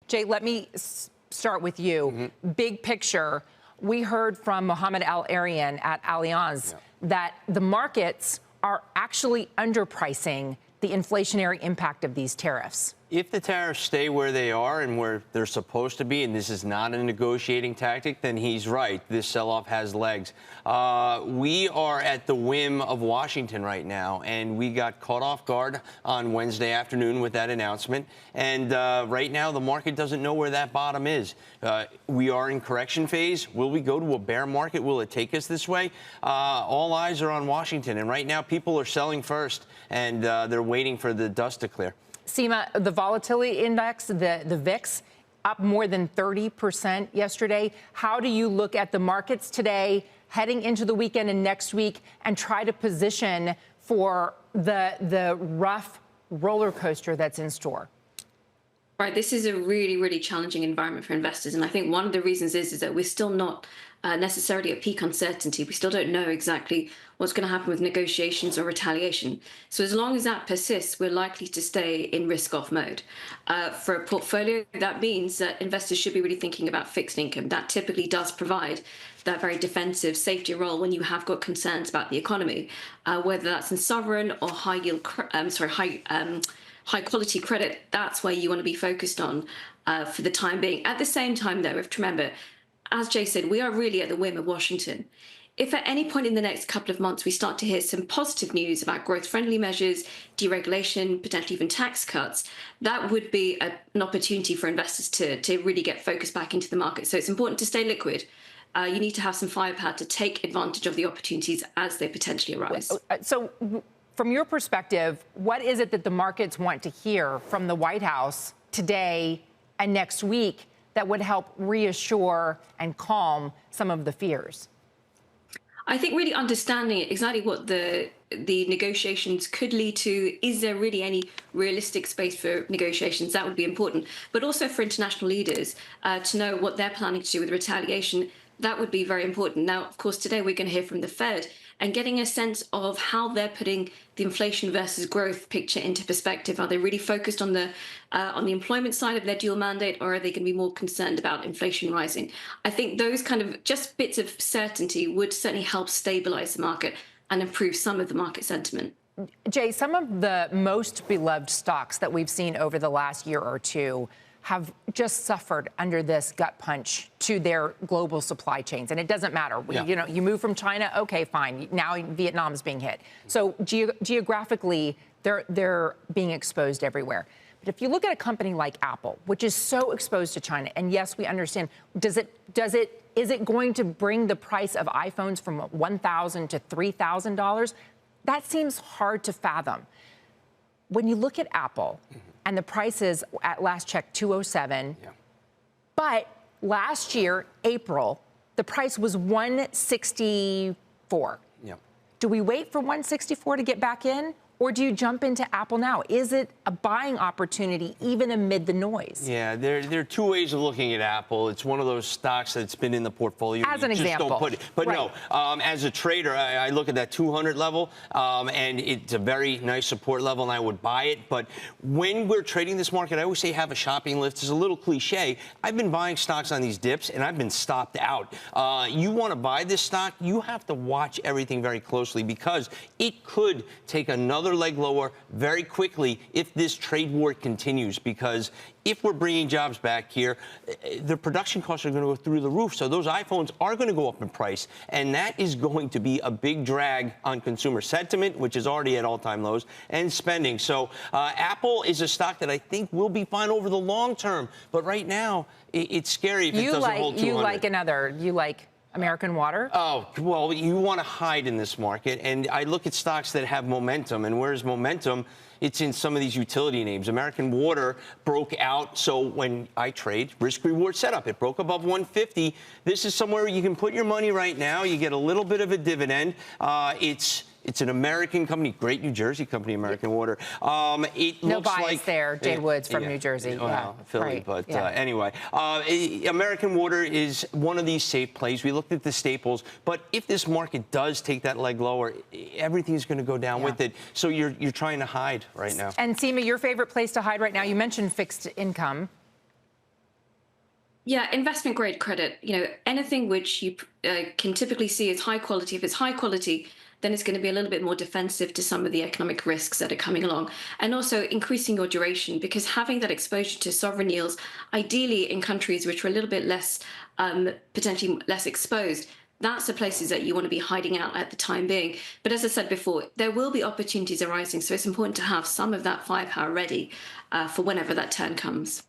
Jay, let me start with you. Big picture, we heard from Mohammed Al-Arian at Allianz that the markets are actually underpricing the inflationary impact of these tariffs. If the tariffs stay where they are and where they're supposed to be, and this is not a negotiating tactic, then he's right. This sell-off has legs. We are at the whim of Washington right now, and we got caught off guard on Wednesday afternoon with that announcement. And right now, the market doesn't know where that bottom is. We are in correction phase. Will we go to a bear market? Will it take us this way? All eyes are on Washington, and right now, people are selling first, and they're waiting for the dust to clear. Seema, the volatility index, the VIX, up more than 30% yesterday. How do you look at the markets today, heading into the weekend and next week, and try to position for the rough roller coaster that's in store? Right, this is a really, really challenging environment for investors. And I think one of the reasons is that we're still not necessarily at peak uncertainty. We still don't know exactly what's going to happen with negotiations or retaliation. So as long as that persists, we're likely to stay in risk-off mode. For a portfolio, that means that investors should be really thinking about fixed income. That typically does provide that very defensive safety role when you have got concerns about the economy, whether that's in sovereign or high-yield, high-quality credit. That's where you want to be focused on for the time being. At the same time, though, we have to remember, as Jay said, we are really at the whim of Washington. If at any point in the next couple of months we start to hear some positive news about growth-friendly measures, deregulation, potentially even tax cuts, that would be an opportunity for investors to really get focused back into the market. So it's important to stay liquid. You need to have some firepower to take advantage of the opportunities as they potentially arise. So from your perspective, what is it that the markets want to hear from the White House today and next week that would help reassure and calm some of the fears? I think really understanding exactly what the negotiations could lead to. Is there really any realistic space for negotiations? That would be important. But also for international leaders to know what they're planning to do with retaliation. That would be very important. Now, of course, today we're going to hear from the Fed, and getting a sense of how they're putting the inflation versus growth picture into perspective. Are they really focused on the employment side of their dual mandate, or are they going to be more concerned about inflation rising? I think those kind of just bits of certainty would certainly help stabilize the market and improve some of the market sentiment. Jay, some of the most beloved stocks that we've seen over the last year or two have just suffered under this gut punch to their global supply chains. And it doesn't matter. Yeah. You move from China, okay, fine. Now Vietnam is being hit. So geographically, they're being exposed everywhere. But if you look at a company like Apple, which is so exposed to China, and yes, we understand, is it going to bring the price of iPhones from $1,000 to $3,000? That seems hard to fathom. When you look at Apple, and the price is, at last check, $207. Yeah. But last year, April, the price was $164. Yeah. Do we wait for $164 to get back in? Or do you jump into Apple now? Is it a buying opportunity even amid the noise? Yeah, there are two ways of looking at Apple. It's one of those stocks that's been in the portfolio. As an example. Don't put it. But right. No, as a trader, I look at that 200 level, and it's a very nice support level, and I would buy it. But when we're trading this market, I always say have a shopping list. It's a little cliche. I've been buying stocks on these dips, and I've been stopped out. You want to buy this stock, you have to watch everything very closely because it could take another leg lower very quickly if this trade war continues, because if we're bringing jobs back here, the production costs are going to go through the roof. So those iPhones are going to go up in price, and that is going to be a big drag on consumer sentiment, which is already at all-time lows, and spending. So Apple is a stock that I think will be fine over the long term, but right now it's scary if it doesn't hold 200. You like American Water? Oh, well, you want to hide in this market. And I look at stocks that have momentum. And where's momentum? It's in some of these utility names. American Water broke out. So when I trade, risk-reward setup, it broke above 150. This is somewhere you can put your money right now. You get a little bit of a dividend. It's an American company, great New Jersey company, American Water. It no looks bias like there. Jay Woods from New Jersey. Philly, right. But anyway, American Water is one of these safe plays. We looked at the staples, but if this market does take that leg lower, everything's going to go down with it. So you're trying to hide right now. And Seema, your favorite place to hide right now? You mentioned fixed income. Yeah, investment grade credit, anything which you can typically see as high quality. If it's high quality, then it's going to be a little bit more defensive to some of the economic risks that are coming along. And also increasing your duration, because having that exposure to sovereign yields, ideally in countries which are a little bit less, potentially less exposed, that's the places that you want to be hiding out at the time being. But as I said before, there will be opportunities arising. So it's important to have some of that firepower ready for whenever that turn comes.